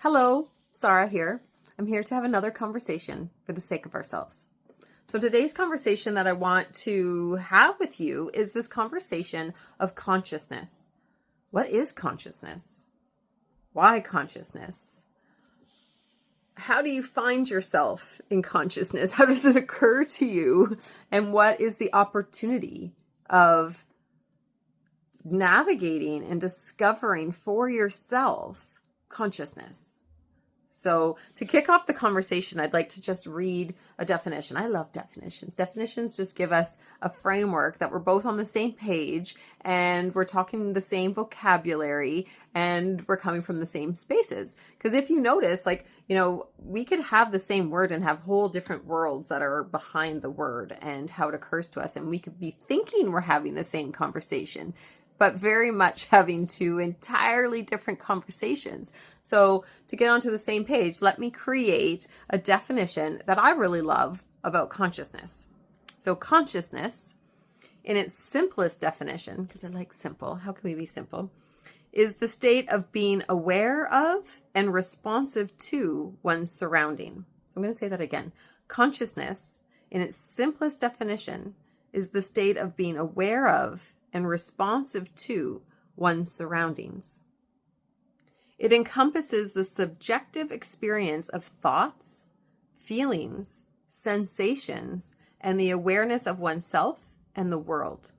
Hello, Sarah here. I'm here to have another conversation for the sake of ourselves. So today's conversation that I want to have with you is this conversation of consciousness. What is consciousness? Why consciousness? How do you find yourself in consciousness? How does it occur to you? And what is the opportunity of navigating and discovering for yourself consciousness? So to kick off the conversation, I'd like to just read a definition. I love definitions. Definitions just give us a framework that we're both on the same page and we're talking the same vocabulary and we're coming from the same spaces. Because if you notice, we could have the same word and have whole different worlds that are behind the word and how it occurs to us. And we could be thinking we're having the same conversation, but very much having two entirely different conversations. So to get onto the same page, let me create a definition that I really love about consciousness. So consciousness, in its simplest definition, because I like simple, how can we be simple, is the state of being aware of and responsive to one's surrounding. So I'm going to say that again. Consciousness, in its simplest definition, is the state of being aware of and responsive to one's surroundings. It encompasses the subjective experience of thoughts, feelings, sensations, and the awareness of oneself and the world.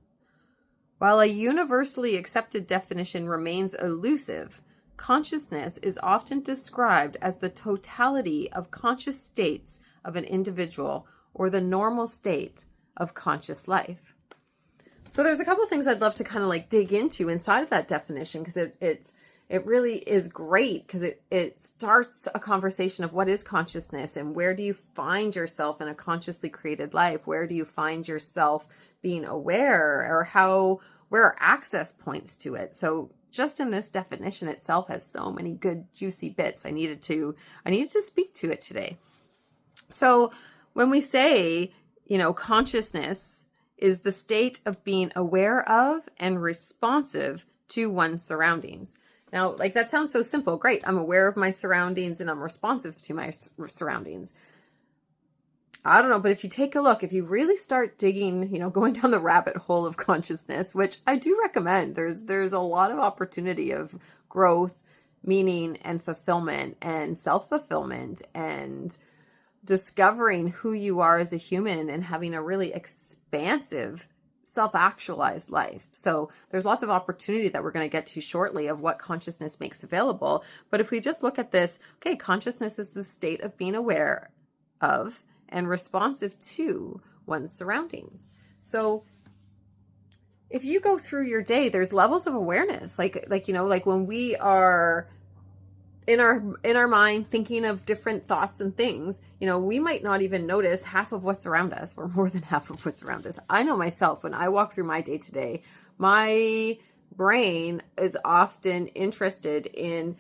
While a universally accepted definition remains elusive, consciousness is often described as the totality of conscious states of an individual or the normal state of conscious life. So there's a couple of things I'd love to kind of dig into inside of that definition, because it really is great, because it starts a conversation of what is consciousness and where do you find yourself in a consciously created life? Where do you find yourself being aware, or where are access points to it? So just in this definition itself has so many good juicy bits. I needed to speak to it today. So when we say, consciousness is the state of being aware of and responsive to one's surroundings. Now, that sounds so simple. Great. I'm aware of my surroundings and I'm responsive to my surroundings. I don't know, but if you take a look, if you really start digging, going down the rabbit hole of consciousness, which I do recommend, there's a lot of opportunity of growth, meaning, and fulfillment and self-fulfillment and discovering who you are as a human and having a really expansive, self-actualized life. So there's lots of opportunity that we're going to get to shortly of what consciousness makes available. But if we just look at this, okay, consciousness is the state of being aware of and responsive to one's surroundings. So if you go through your day, there's levels of awareness, when we are in our mind thinking of different thoughts and things, we might not even notice half of what's around us, or more than half of what's around us. I know myself, when I walk through my day to day, my brain is often interested in,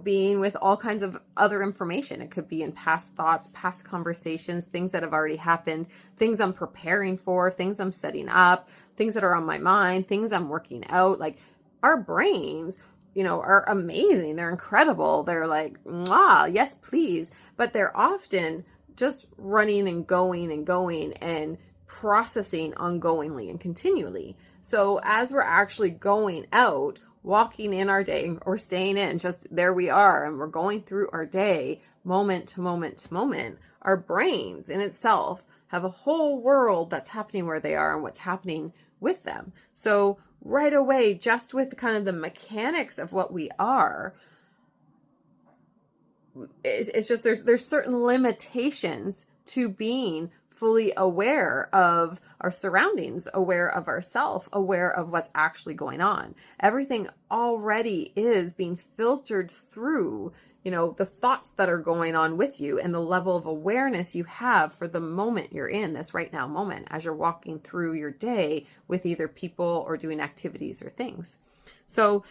being with all kinds of other information. It could be in past thoughts, past conversations, things that have already happened, things I'm preparing for, things I'm setting up, things that are on my mind, things I'm working out. Our brains are amazing. They're incredible. They're yes, please. But they're often just running and going and processing ongoingly and continually. So as we're actually going out, walking in our day or staying in, just there we are, and we're going through our day moment to moment to moment, our brains in itself have a whole world that's happening where they are and what's happening with them. So right away, just with kind of the mechanics of what we are, it's just there's certain limitations to being fully aware of our surroundings, aware of ourself, aware of what's actually going on. Everything already is being filtered through, the thoughts that are going on with you and the level of awareness you have for the moment you're in, this right now moment, as you're walking through your day with either people or doing activities or things. So,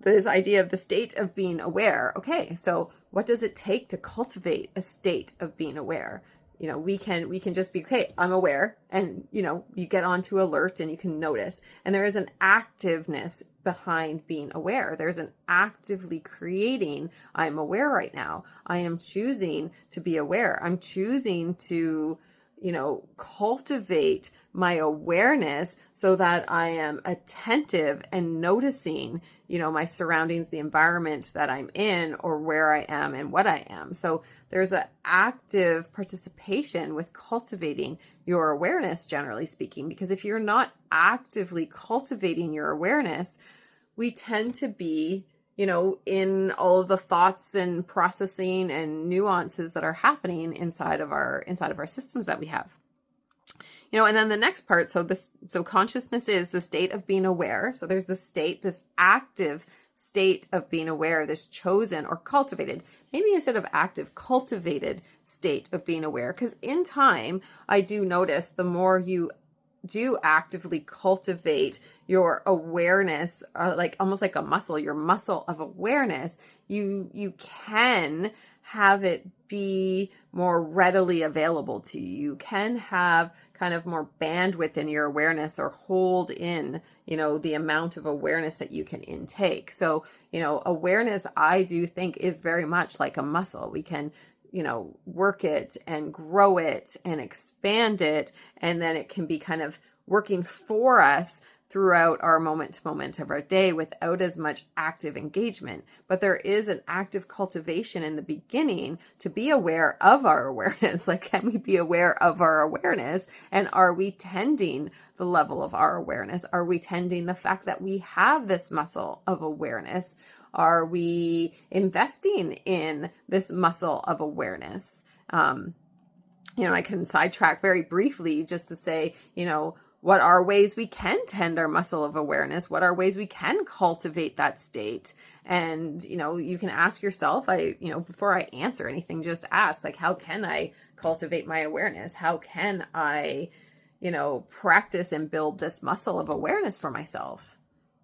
this idea of the state of being aware. Okay, so what does it take to cultivate a state of being aware? we can just be, okay, I'm aware, and you get onto alert and you can notice, and there is an activeness behind being aware. There's an actively creating, I'm aware right now. I am choosing to be aware. I'm choosing to cultivate my awareness so that I am attentive and noticing my surroundings, the environment that I'm in, or where I am and what I am. So there's an active participation with cultivating your awareness, generally speaking, because if you're not actively cultivating your awareness, we tend to be, in all of the thoughts and processing and nuances that are happening inside of our systems that we have. And then the next part, so consciousness is the state of being aware. So there's this active state of being aware, this chosen or cultivated, maybe instead of active, cultivated state of being aware. Because in time, I do notice the more you do actively cultivate your awareness, like almost like a muscle, your muscle of awareness, you can have it be more readily available to you. You can have kind of more bandwidth in your awareness, or hold in, the amount of awareness that you can intake. So, awareness, I do think, is very much like a muscle. We can, work it and grow it and expand it, and then it can be kind of working for us throughout our moment to moment of our day without as much active engagement. But there is an active cultivation in the beginning to be aware of our awareness. Like, can we be aware of our awareness? And are we tending the level of our awareness? Are we tending the fact that we have this muscle of awareness? Are we investing in this muscle of awareness? I can sidetrack very briefly just to say, what are ways we can tend our muscle of awareness? What are ways we can cultivate that state? And, you can ask yourself, before I answer anything, just ask, like, how can I cultivate my awareness? How can I, practice and build this muscle of awareness for myself?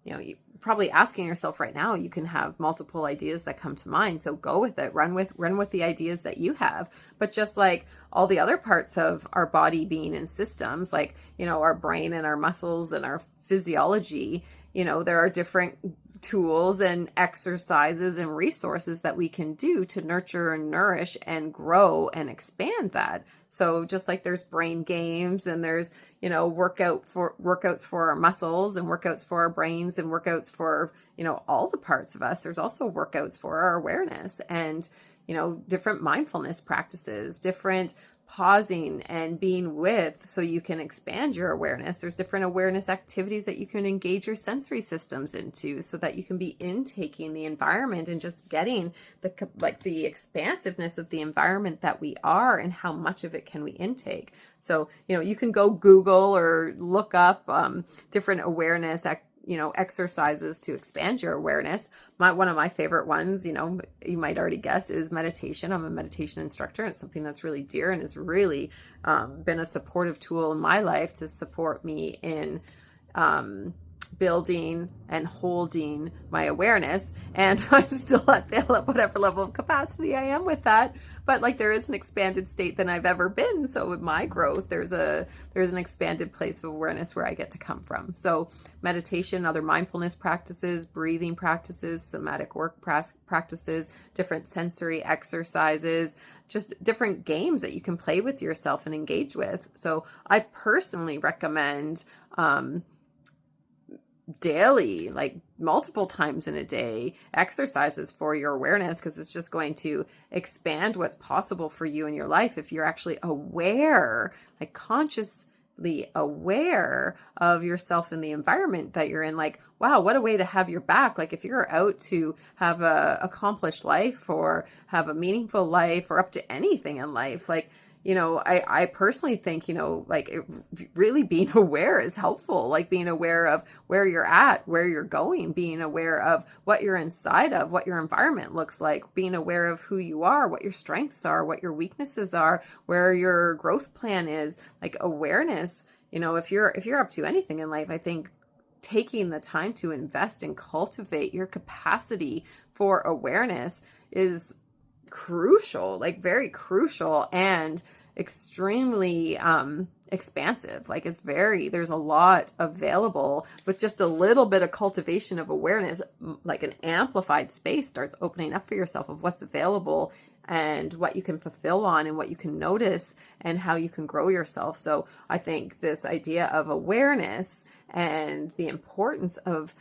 You probably asking yourself right now, you can have multiple ideas that come to mind. So go with it, run with the ideas that you have. But just like all the other parts of our body being in systems, like, our brain and our muscles and our physiology, there are different tools and exercises and resources that we can do to nurture and nourish and grow and expand that. So just like there's brain games, and there's, workouts for our muscles, and workouts for our brains, and workouts for, all the parts of us, there's also workouts for our awareness, and, different mindfulness practices, different pausing and being with, so you can expand your awareness. There's different awareness activities that you can engage your sensory systems into, so that you can be intaking the environment and just getting the expansiveness of the environment that we are, and how much of it can we intake. So, you can go Google or look up different awareness exercises to expand your awareness. One of my favorite ones, you might already guess, is meditation. I'm a meditation instructor. It's something that's really dear and has really been a supportive tool in my life to support me in building and holding my awareness. And I'm still at whatever level of capacity I am with that. But like, there is an expanded state than I've ever been. So with my growth, there's an expanded place of awareness where I get to come from. So meditation, other mindfulness practices, breathing practices, somatic work practices, different sensory exercises, just different games that you can play with yourself and engage with. So I personally recommend daily, like multiple times in a day, exercises for your awareness, because it's just going to expand what's possible for you in your life if you're actually aware, like consciously aware of yourself and the environment that you're in. Like, wow, what a way to have your back. Like, if you're out to have a accomplished life, or have a meaningful life, or up to anything in life, like, I personally think, really being aware is helpful. Like, being aware of where you're at, where you're going, being aware of what you're inside of, what your environment looks like, being aware of who you are, what your strengths are, what your weaknesses are, where your growth plan is. Like, awareness, if you're up to anything in life, I think taking the time to invest and cultivate your capacity for awareness is crucial, like very crucial. And extremely expansive. Like there's a lot available with just a little bit of cultivation of awareness, like an amplified space starts opening up for yourself of what's available and what you can fulfill on and what you can notice and how you can grow yourself. So I think this idea of awareness and the importance of,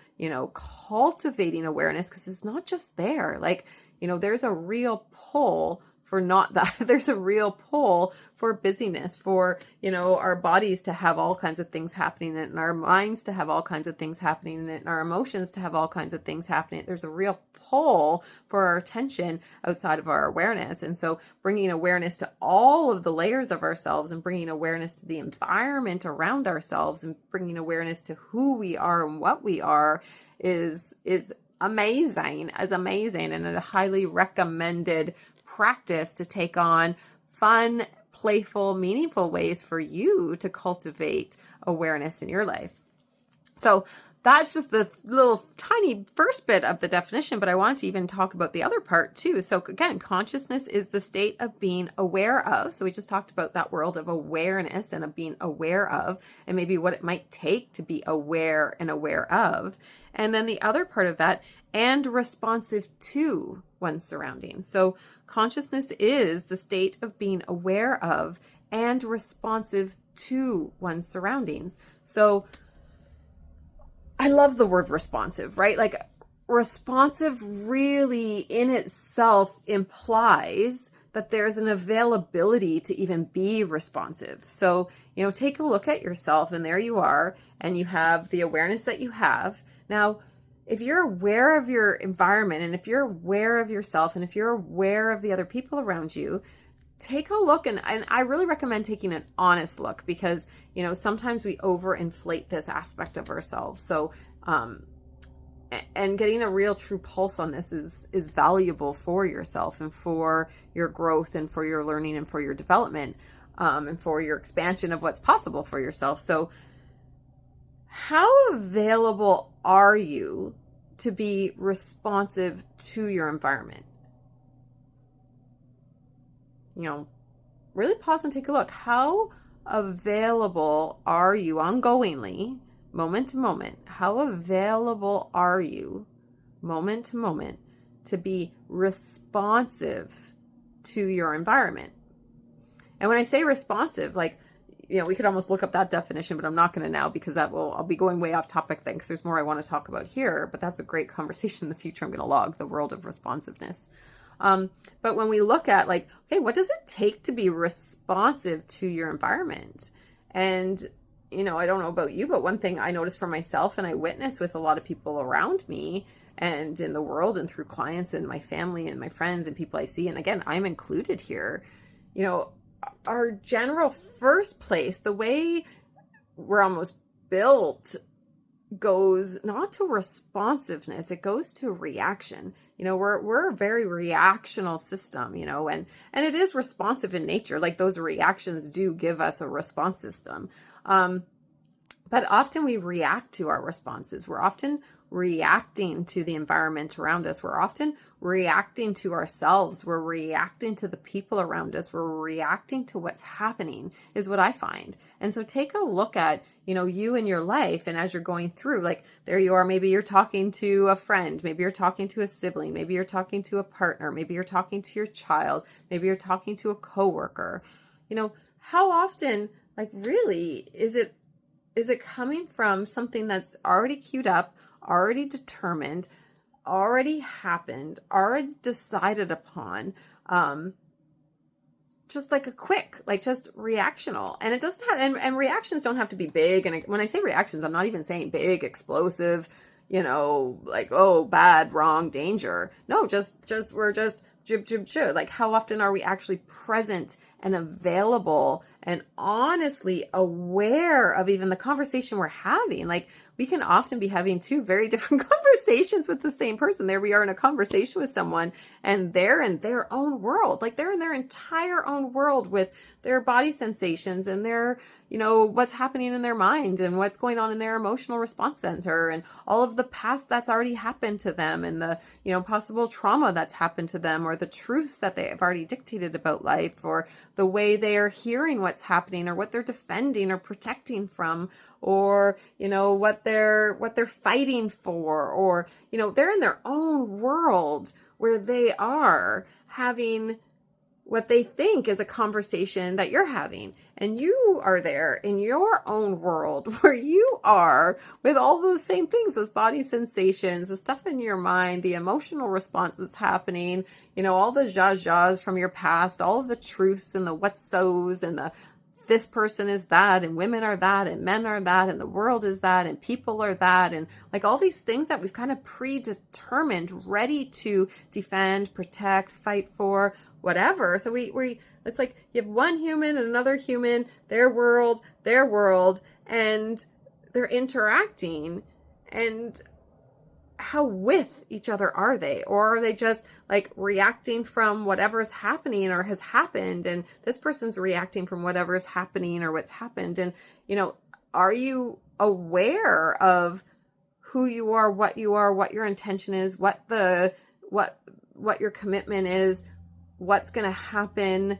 cultivating awareness, because it's not just there. Like, there's a real pull for not that. There's a real pull for busyness, for, our bodies to have all kinds of things happening in it, and our minds to have all kinds of things happening in it, and our emotions to have all kinds of things happening. There's a real pull for our attention outside of our awareness. And so bringing awareness to all of the layers of ourselves and bringing awareness to the environment around ourselves and bringing awareness to who we are and what we are is amazing, and a highly recommended practice to take on fun, playful, meaningful ways for you to cultivate awareness in your life. So that's just the little tiny first bit of the definition, but I wanted to even talk about the other part too. So again, consciousness is the state of being aware of. So we just talked about that world of awareness and of being aware of, and maybe what it might take to be aware and aware of. And then the other part of that, and responsive to one's surroundings. So consciousness is the state of being aware of and responsive to one's surroundings. So I love the word responsive, right? Like responsive really in itself implies that there's an availability to even be responsive. So, take a look at yourself, and there you are, and you have the awareness that you have. Now, if you're aware of your environment, and if you're aware of yourself, and if you're aware of the other people around you, take a look. And I really recommend taking an honest look, because, sometimes we overinflate this aspect of ourselves. So, and getting a real true pulse on this is valuable for yourself and for your growth and for your learning and for your development, and for your expansion of what's possible for yourself. So how available are you to be responsive to your environment? Really pause and take a look. How available are you ongoingly, moment to moment? How available are you, moment to moment, to be responsive to your environment? And when I say responsive, like, we could almost look up that definition, but I'm not going to now, because I'll be going way off topic then, because there's more I want to talk about here, but that's a great conversation in the future. I'm going to log the world of responsiveness. But when we look at like, okay, what does it take to be responsive to your environment? And, I don't know about you, but one thing I notice for myself, and I witness with a lot of people around me and in the world and through clients and my family and my friends and people I see, and again, I'm included here, our general first place, the way we're almost built, goes not to responsiveness, it goes to reaction. We're a very reactional system, and it is responsive in nature. Like those reactions do give us a response system. But often we react to our responses. We're often reacting to the environment around us. We're often reacting to ourselves. We're reacting to the people around us. We're reacting to what's happening, is what I find. And so take a look at, you in your life, and as you're going through, like there you are, maybe you're talking to a friend, maybe you're talking to a sibling, maybe you're talking to a partner, maybe you're talking to your child, maybe you're talking to a coworker. How often, like really, is it coming from something that's already queued up, already determined, already happened, already decided upon, just like a quick, like just reactional. And it doesn't have, and reactions don't have to be big. And when I say reactions, I'm not even saying big, explosive, like, oh, bad, wrong, danger. No, we're just jib, like how often are we actually present and available and honestly aware of even the conversation we're having? Like we can often be having two very different conversations with the same person. There we are in a conversation with someone, and they're in their own world. Like they're in their entire own world with their body sensations and their, what's happening in their mind and what's going on in their emotional response center and all of the past that's already happened to them and the, possible trauma that's happened to them or the truths that they have already dictated about life or the way they are hearing what's happening or what they're defending or protecting from or, what they're fighting for or, they're in their own world where they are having what they think is a conversation that you're having. And you are there in your own world where you are with all those same things, those body sensations, the stuff in your mind, the emotional response that's happening, all the zha-zhas from your past, all of the truths and the what-sos and the this person is that and women are that and men are that and the world is that and people are that and like all these things that we've kind of predetermined, ready to defend, protect, fight for, whatever. So we it's like you have one human and another human, their world, and they're interacting. And how with each other are they? Or are they just like reacting from whatever's happening or has happened? And this person's reacting from whatever's happening or what's happened. And, are you aware of who you are, what your intention is, what your commitment is, what's going to happen,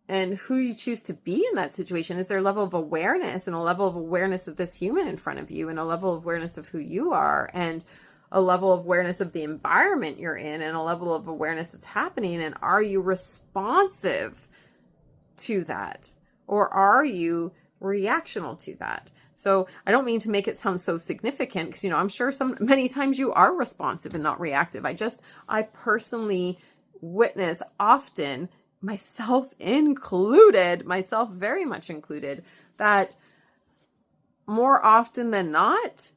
and who you choose to be in that situation? Is there a level of awareness and a level of awareness of this human in front of you and a level of awareness of who you are and a level of awareness of the environment you're in and a level of awareness that's happening? And are you responsive to that? Or are you reactional to that? So I don't mean to make it sound so significant because, I'm sure many times you are responsive and not reactive. I personally witness often, myself very much included, that more often than not,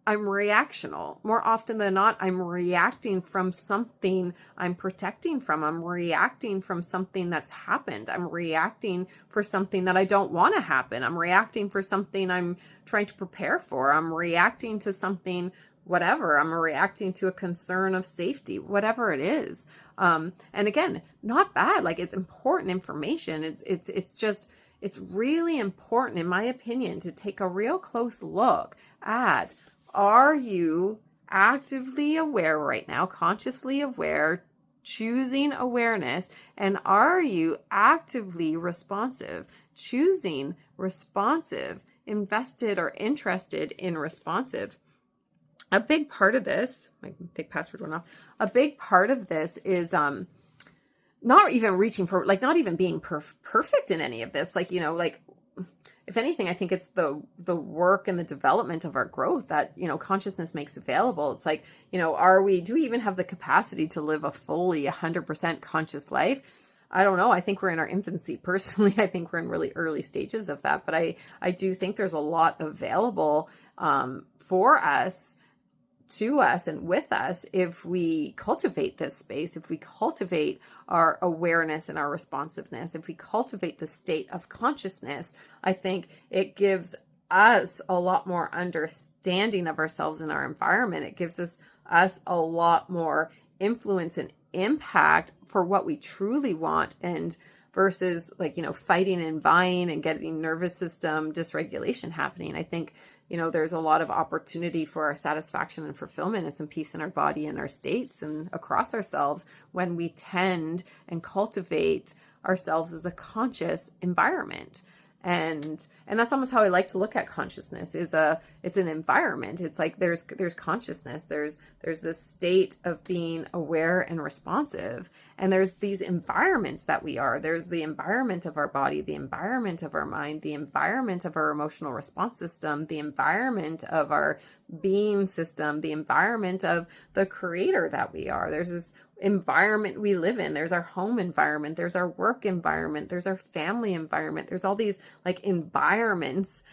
I'm reactional. More often than not, I'm reacting from something I'm protecting from. I'm reacting from something that's happened. I'm reacting for something that I don't want to happen. I'm reacting for something I'm trying to prepare for. I'm reacting to something, whatever. I'm reacting to a concern of safety, whatever it is. And again, not bad. Like, it's important information. It's really important, in my opinion, to take a real close look at, are you actively aware right now, consciously aware, choosing awareness, and are you actively responsive, choosing responsive, invested or interested in responsive? A big part of this, my big password went off. A big part of this is not even reaching for, like, not even being perfect in any of this. Like, if anything, I think it's the work and the development of our growth that, consciousness makes available. It's like, do we even have the capacity to live a fully 100% conscious life? I don't know. I think we're in our infancy. Personally, I think we're in really early stages of that. But I do think there's a lot available for us, to us, and with us if we cultivate this space, if we cultivate our awareness and our responsiveness, if we cultivate the state of consciousness. I think it gives us a lot more understanding of ourselves and our environment. It gives us a lot more influence and impact for what we truly want, and versus fighting and vying and getting nervous system dysregulation happening. I think there's a lot of opportunity for our satisfaction and fulfillment and some peace in our body and our states and across ourselves when we tend and cultivate ourselves as a conscious environment. And that's almost how I like to look at consciousness. It's an environment. It's like there's consciousness. There's this state of being aware and responsive. And there's these environments that we are. There's the environment of our body, the environment of our mind, the environment of our emotional response system, the environment of our being system, the environment of the creator that we are. There's this environment we live in. There's our home environment. There's our work environment. There's our family environment. There's all these environments,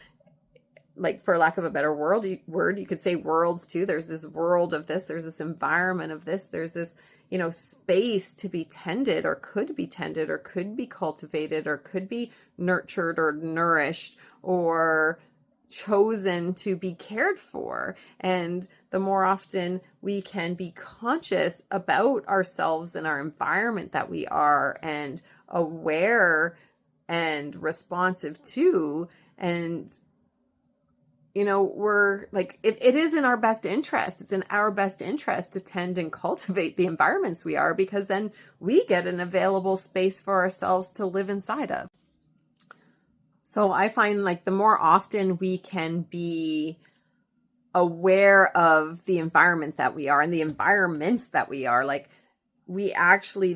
for lack of a better word, you could say worlds too. There's this world of this. There's this environment of this. There's this, space to be tended or could be cultivated or could be nurtured or nourished or chosen to be cared for. And the more often we can be conscious about ourselves and our environment that we are, and aware and responsive to. And we're like, it is in our best interest. It's in our best interest to tend and cultivate the environments we are, because then we get an available space for ourselves to live inside of. So I find like the more often we can be aware of the environment that we are and the environments that we are, like, we actually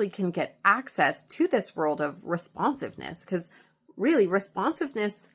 can get access to this world of responsiveness, because really responsiveness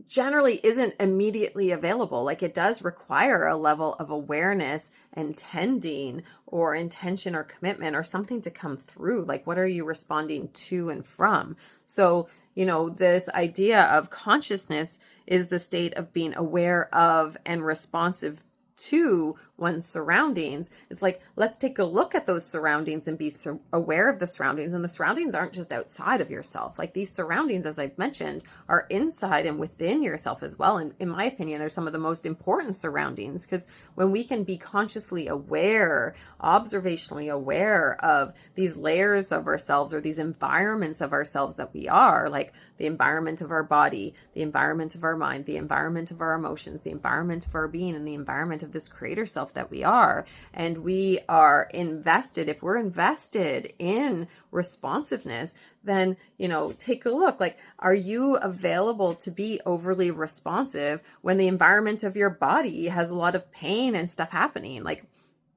generally isn't immediately available. Like, it does require a level of awareness and tending or intention or commitment or something to come through. Like, what are you responding to and from? So, this idea of consciousness is the state of being aware of and responsive to one's surroundings. It's like, let's take a look at those surroundings and be aware of the surroundings. And the surroundings aren't just outside of yourself. Like, these surroundings, as I've mentioned, are inside and within yourself as well. And in my opinion, they're some of the most important surroundings, because when we can be consciously aware, observationally aware of these layers of ourselves, or these environments of ourselves that we are, like the environment of our body, the environment of our mind, the environment of our emotions, the environment of our being, and the environment of this creator self that we are, and we are invested, if we're invested in responsiveness, then, take a look, like, are you available to be overly responsive when the environment of your body has a lot of pain and stuff happening? Like,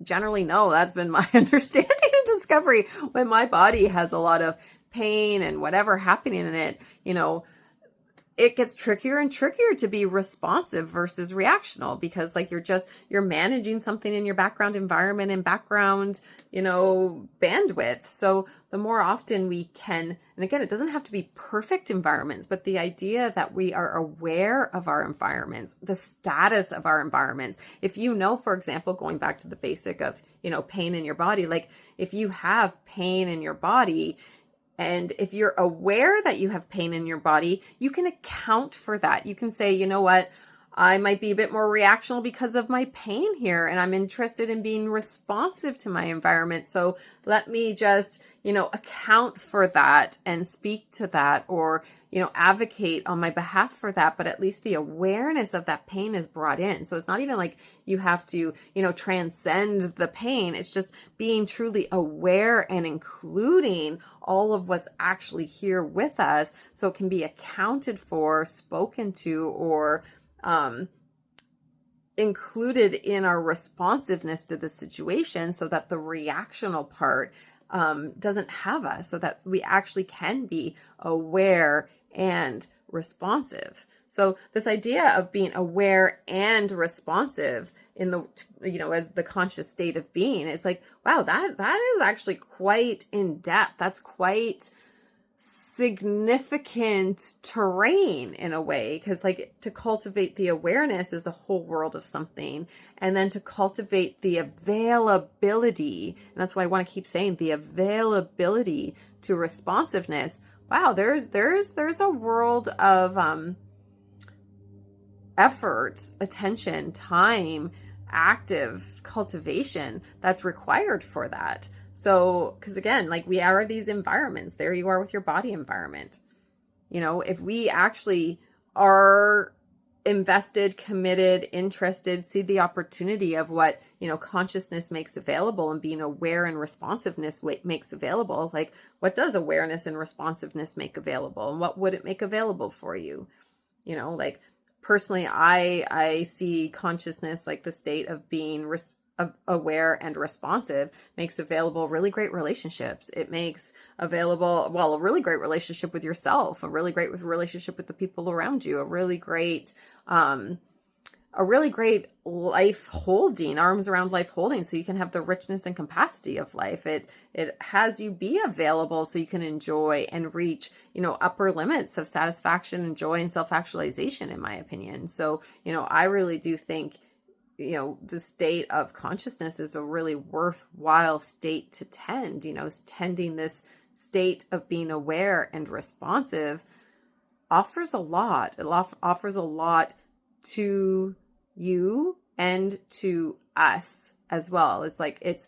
generally, no. That's been my understanding and discovery. When my body has a lot of pain and whatever happening in it, it gets trickier and trickier to be responsive versus reactional, because like you're managing something in your background environment and background, bandwidth. So the more often we can, and again, it doesn't have to be perfect environments, but the idea that we are aware of our environments, the status of our environments. If for example, going back to the basic of, pain in your body, like if you have pain in your body, and if you're aware that you have pain in your body, you can account for that. You can say, you know what, I might be a bit more reactional because of my pain here, and I'm interested in being responsive to my environment. So let me just, account for that and speak to that, or, advocate on my behalf for that. But at least the awareness of that pain is brought in. So it's not even like you have to, transcend the pain. It's just being truly aware and including all of what's actually here with us, so it can be accounted for, spoken to, or included in our responsiveness to the situation, so that the reactional part doesn't have us, so that we actually can be aware and responsive. So this idea of being aware and responsive in the, as the conscious state of being, it's like, wow, that is actually quite in depth. That's quite significant terrain in a way, because like to cultivate the awareness is a whole world of something, and then to cultivate the availability, and that's why I want to keep saying the availability to responsiveness. Wow, there's a world of effort, attention, time, active cultivation that's required for that. So, because again, like we are these environments, there you are with your body environment. If we actually are invested, committed, interested, see the opportunity of what, consciousness makes available, and being aware and responsiveness makes available, like what does awareness and responsiveness make available, and what would it make available for you? Like personally, I see consciousness like the state of being aware and responsive makes available really great relationships. It makes available, well, a really great relationship with yourself, a really great relationship with the people around you, a really great life holding, arms around life holding, so you can have the richness and capacity of life. It has you be available so you can enjoy and reach, upper limits of satisfaction and joy and self-actualization, in my opinion. So, I really do think, the state of consciousness is a really worthwhile state to tend, tending this state of being aware and responsive offers a lot. It offers a lot to you and to us as well. It's like, it's,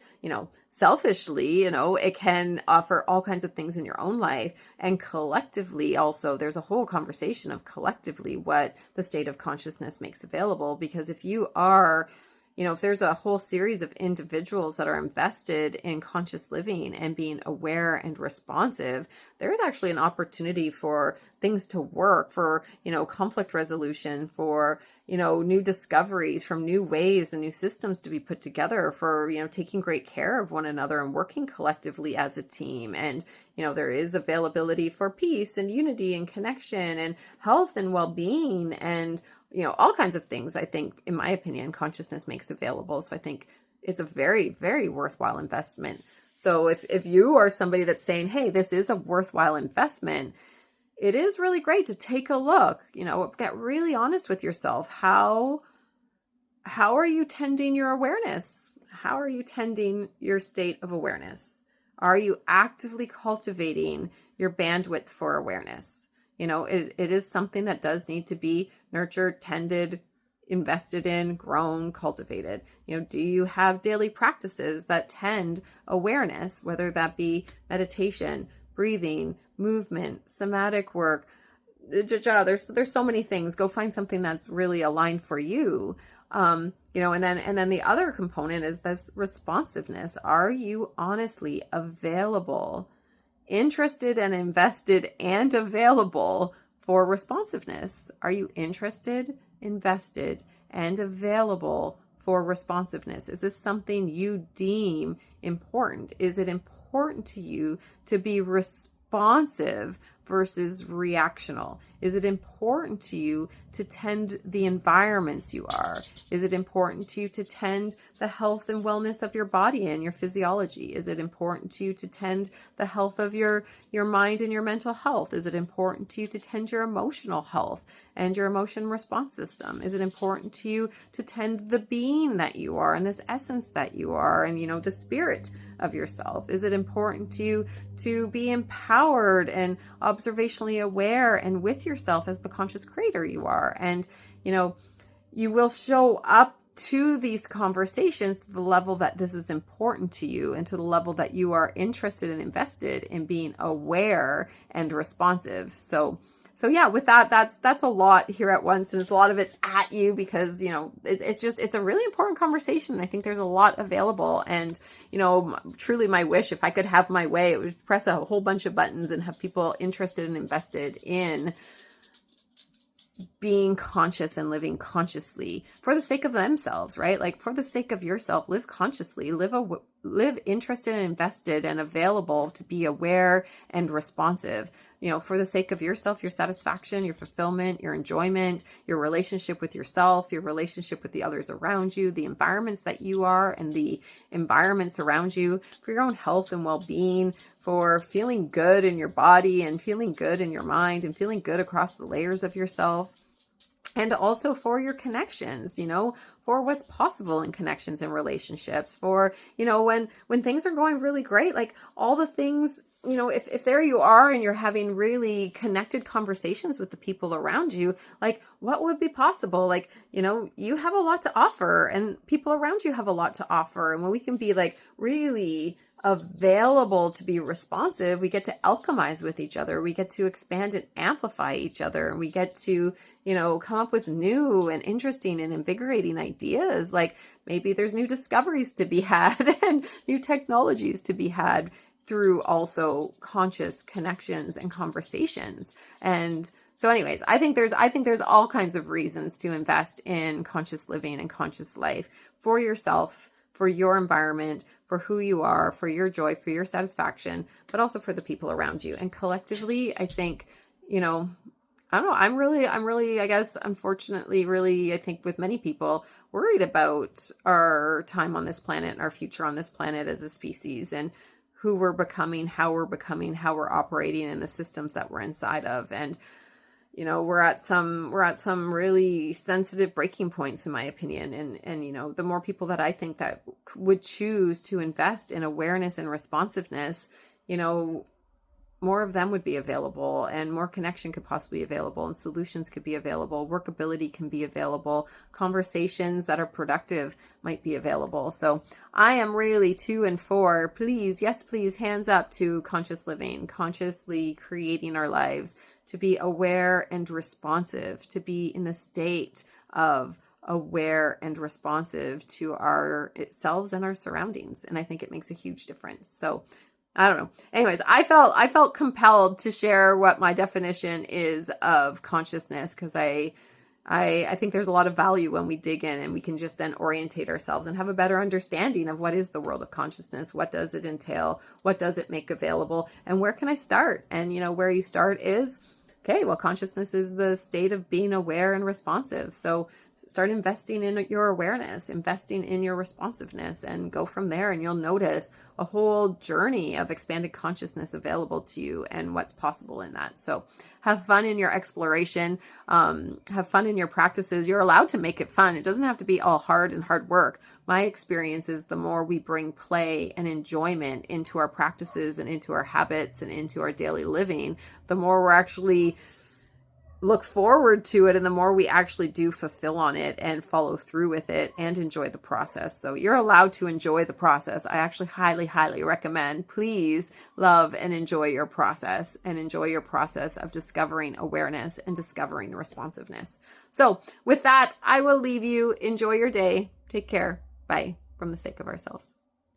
selfishly, it can offer all kinds of things in your own life, and collectively also, there's a whole conversation of collectively what the state of consciousness makes available. Because if you are, if there's a whole series of individuals that are invested in conscious living and being aware and responsive, there's actually an opportunity for things to work, for, conflict resolution, for, new discoveries, from new ways and new systems to be put together, for, taking great care of one another and working collectively as a team. And, there is availability for peace and unity and connection and health and well-being and, all kinds of things. I think, in my opinion, consciousness makes available. So I think it's a very, very worthwhile investment. So if you are somebody that's saying, hey, this is a worthwhile investment, it is really great to take a look, get really honest with yourself. How are you tending your awareness? How are you tending your state of awareness? Are you actively cultivating your bandwidth for awareness? It is something that does need to be nurtured, tended, invested in, grown, cultivated. Do you have daily practices that tend awareness, whether that be meditation, breathing, movement, somatic work? There's so many things. Go find something that's really aligned for you. And then the other component is this responsiveness. Are you honestly available, interested and invested and available for responsiveness? Are you interested, invested, and available for responsiveness? Is this something you deem important? Is it important to you to be responsive versus reactional? Is it important to you to tend the environments you are? Is it important to you to tend the health and wellness of your body and your physiology? Is it important to you to tend the health of your mind and your mental health? Is it important to you to tend your emotional health and your emotion response system? Is it important to you to tend the being that you are and this essence that you are and, the spirit of yourself? Is it important to you to be empowered and observationally aware and with yourself as the conscious creator you are? And, you will show up to these conversations to the level that this is important to you and to the level that you are interested and invested in being aware and responsive. So yeah, with that, that's a lot here at once. And a lot of it's at you because, it's a really important conversation. I think there's a lot available. And, truly my wish, if I could have my way, it would press a whole bunch of buttons and have people interested and invested in being conscious and living consciously for the sake of themselves, right? Like for the sake of yourself, live consciously, live interested and invested and available to be aware and responsive, for the sake of yourself, your satisfaction, your fulfillment, your enjoyment, your relationship with yourself, your relationship with the others around you, the environments that you are and the environments around you, for your own health and well-being, for feeling good in your body and feeling good in your mind and feeling good across the layers of yourself. And also for your connections, for what's possible in connections and relationships, for, when things are going really great, like all the things, if there you are and you're having really connected conversations with the people around you, like what would be possible? Like, you have a lot to offer and people around you have a lot to offer. And when we can be like really available to be responsive, we get to alchemize with each other. We get to expand and amplify each other. And we get to, come up with new and interesting and invigorating ideas. Like maybe there's new discoveries to be had and new technologies to be had through also conscious connections and conversations. And so anyways, I think there's all kinds of reasons to invest in conscious living and conscious life for yourself, for your environment, for who you are, for your joy, for your satisfaction, but also for the people around you. And collectively, I think, I don't know, I'm really, I guess, unfortunately, really, I think with many people worried about our time on this planet and our future on this planet as a species and who we're becoming, how we're operating in the systems that we're inside of. And, we're at some really sensitive breaking points, in my opinion. And, the more people that I think that would choose to invest in awareness and responsiveness, more of them would be available, and more connection could possibly be available, and solutions could be available, workability can be available, conversations that are productive might be available. So I am really 2 and 4. Please, yes, please, hands up to conscious living, consciously creating our lives, to be aware and responsive, to be in the state of aware and responsive to ourselves and our surroundings. And I think it makes a huge difference. So I don't know. Anyways, I felt compelled to share what my definition is of consciousness, because I think there's a lot of value when we dig in and we can just then orientate ourselves and have a better understanding of what is the world of consciousness, what does it entail, what does it make available, and where can I start? And where you start is, okay, well, consciousness is the state of being aware and responsive. So start investing in your awareness, investing in your responsiveness, and go from there. And you'll notice a whole journey of expanded consciousness available to you and what's possible in that. So have fun in your exploration, have fun in your practices. You're allowed to make it fun. It doesn't have to be all hard and hard work. My experience is the more we bring play and enjoyment into our practices and into our habits and into our daily living, the more we're actually look forward to it, and the more we actually do fulfill on it and follow through with it and enjoy the process. So you're allowed to enjoy the process. I actually highly, highly recommend, please love and enjoy your process, and enjoy your process of discovering awareness and discovering responsiveness. So with that, I will leave you. Enjoy your day. Take care. Bye. From the sake of ourselves.